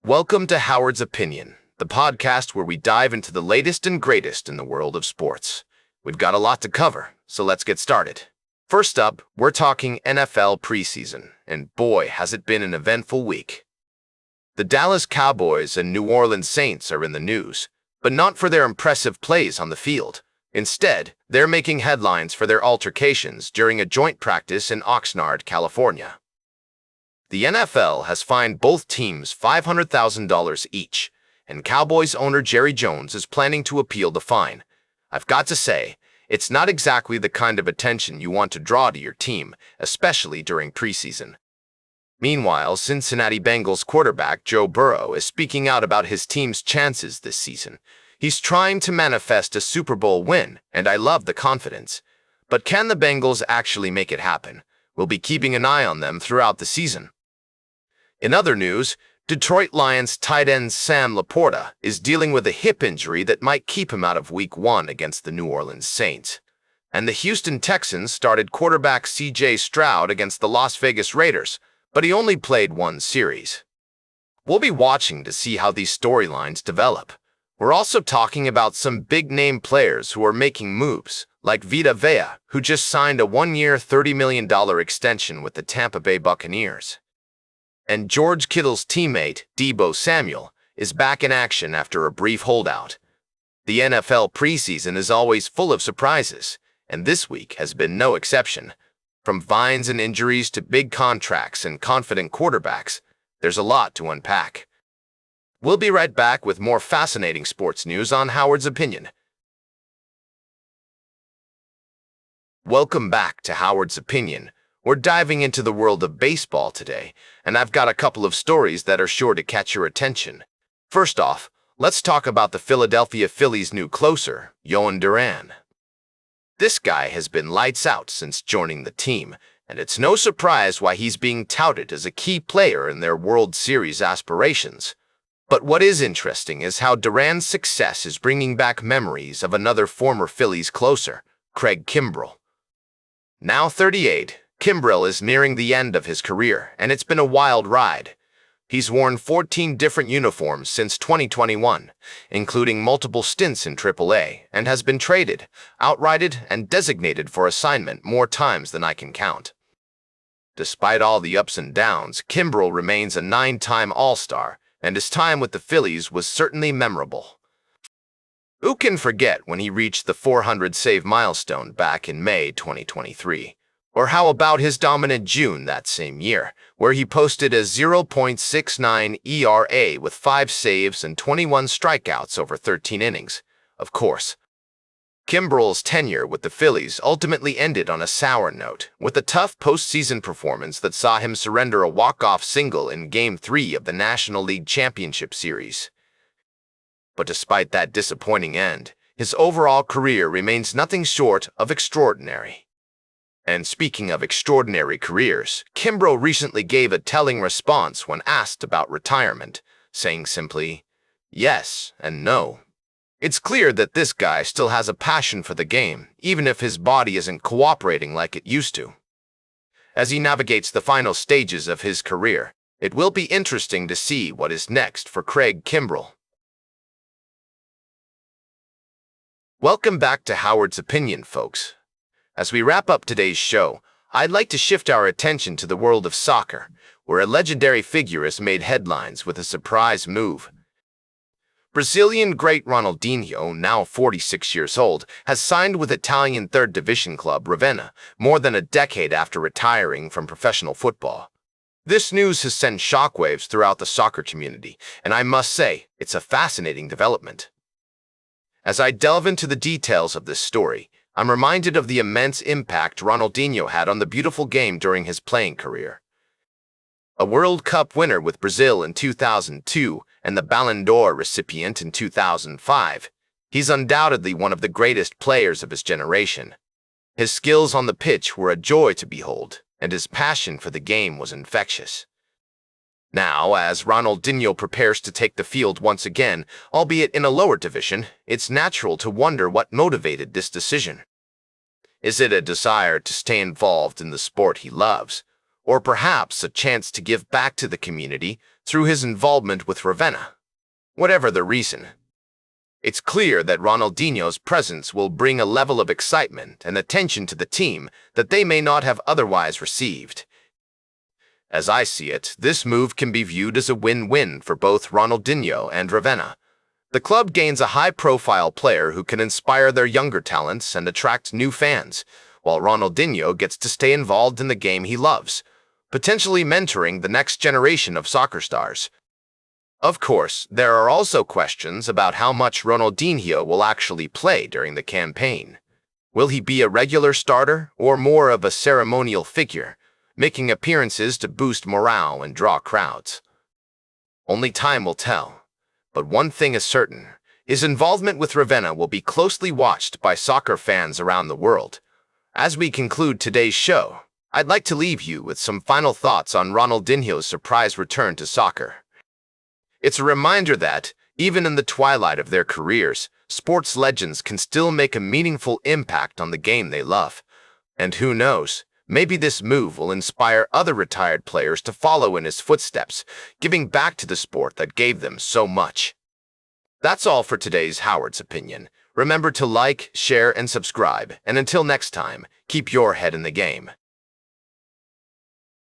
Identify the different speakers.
Speaker 1: Welcome to Howard's Opinion, the podcast where we dive into the latest and greatest in the world of sports. We've got a lot to cover, so let's get started. First up, we're talking NFL preseason, and boy, has it been an eventful week. The Dallas Cowboys and New Orleans Saints are in the news, but not for their impressive plays on the field. Instead, they're making headlines for their altercations during a joint practice in Oxnard, California. The NFL has fined both teams $500,000 each, and Cowboys owner Jerry Jones is planning to appeal the fine. I've got to say, it's not exactly the kind of attention you want to draw to your team, especially during preseason. Meanwhile, Cincinnati Bengals quarterback Joe Burrow is speaking out about his team's chances this season. He's trying to manifest a Super Bowl win, and I love the confidence. But can the Bengals actually make it happen? We'll be keeping an eye on them throughout the season. In other news, Detroit Lions tight end Sam Laporta is dealing with a hip injury that might keep him out of Week 1 against the New Orleans Saints. And the Houston Texans started quarterback C.J. Stroud against the Las Vegas Raiders, but he only played one series. We'll be watching to see how these storylines develop. We're also talking about some big-name players who are making moves, like Vita Vea, who just signed a one-year $30 million extension with the Tampa Bay Buccaneers. And George Kittle's teammate, Deebo Samuel, is back in action after a brief holdout. The NFL preseason is always full of surprises, and this week has been no exception. From vines and injuries to big contracts and confident quarterbacks, there's a lot to unpack. We'll be right back with more fascinating sports news on Howard's Opinion. Welcome back to Howard's Opinion. We're diving into the world of baseball today, and I've got a couple of stories that are sure to catch your attention. First off, let's talk about the Philadelphia Phillies' new closer, Jhoan Duran. This guy has been lights out since joining the team, and it's no surprise why he's being touted as a key player in their World Series aspirations. But what is interesting is how Duran's success is bringing back memories of another former Phillies closer, Craig Kimbrel. Now 38, Kimbrel is nearing the end of his career, and it's been a wild ride. He's worn 14 different uniforms since 2021, including multiple stints in AAA, and has been traded, outrighted, and designated for assignment more times than I can count. Despite all the ups and downs, Kimbrel remains a 9-time All-Star, and his time with the Phillies was certainly memorable. Who can forget when he reached the 400-save milestone back in May 2023? Or how about his dominant June that same year, where he posted a 0.69 ERA with 5 saves and 21 strikeouts over 13 innings? Of course. Kimbrel's tenure with the Phillies ultimately ended on a sour note, with a tough postseason performance that saw him surrender a walk-off single in Game 3 of the National League Championship Series. But despite that disappointing end, his overall career remains nothing short of extraordinary. And speaking of extraordinary careers, Kimbrel recently gave a telling response when asked about retirement, saying simply, yes and no. It's clear that this guy still has a passion for the game, even if his body isn't cooperating like it used to. As he navigates the final stages of his career, it will be interesting to see what is next for Craig Kimbrel. Welcome back to Howard's Opinion, folks. As we wrap up today's show, I'd like to shift our attention to the world of soccer, where a legendary figure has made headlines with a surprise move. Brazilian great Ronaldinho, now 46 years old, has signed with Italian third division club Ravenna more than a decade after retiring from professional football. This news has sent shockwaves throughout the soccer community, and I must say, it's a fascinating development. As I delve into the details of this story, I'm reminded of the immense impact Ronaldinho had on the beautiful game during his playing career. A World Cup winner with Brazil in 2002 and the Ballon d'Or recipient in 2005, he's undoubtedly one of the greatest players of his generation. His skills on the pitch were a joy to behold, and his passion for the game was infectious. Now, as Ronaldinho prepares to take the field once again, albeit in a lower division, it's natural to wonder what motivated this decision. Is it a desire to stay involved in the sport he loves, or perhaps a chance to give back to the community through his involvement with Ravenna. Whatever the reason, it's clear that Ronaldinho's presence will bring a level of excitement and attention to the team that they may not have otherwise received. As I see it, this move can be viewed as a win-win for both Ronaldinho and Ravenna. The club gains a high-profile player who can inspire their younger talents and attract new fans, while Ronaldinho gets to stay involved in the game he loves, potentially mentoring the next generation of soccer stars. Of course, there are also questions about how much Ronaldinho will actually play during the campaign. Will he be a regular starter or more of a ceremonial figure, making appearances to boost morale and draw crowds? Only time will tell. But one thing is certain, his involvement with Ravenna will be closely watched by soccer fans around the world. As we conclude today's show, I'd like to leave you with some final thoughts on Ronaldinho's surprise return to soccer. It's a reminder that, even in the twilight of their careers, sports legends can still make a meaningful impact on the game they love. And who knows, maybe this move will inspire other retired players to follow in his footsteps, giving back to the sport that gave them so much. That's all for today's Howard's Opinion. Remember to like, share, and subscribe, and until next time, keep your head in the game.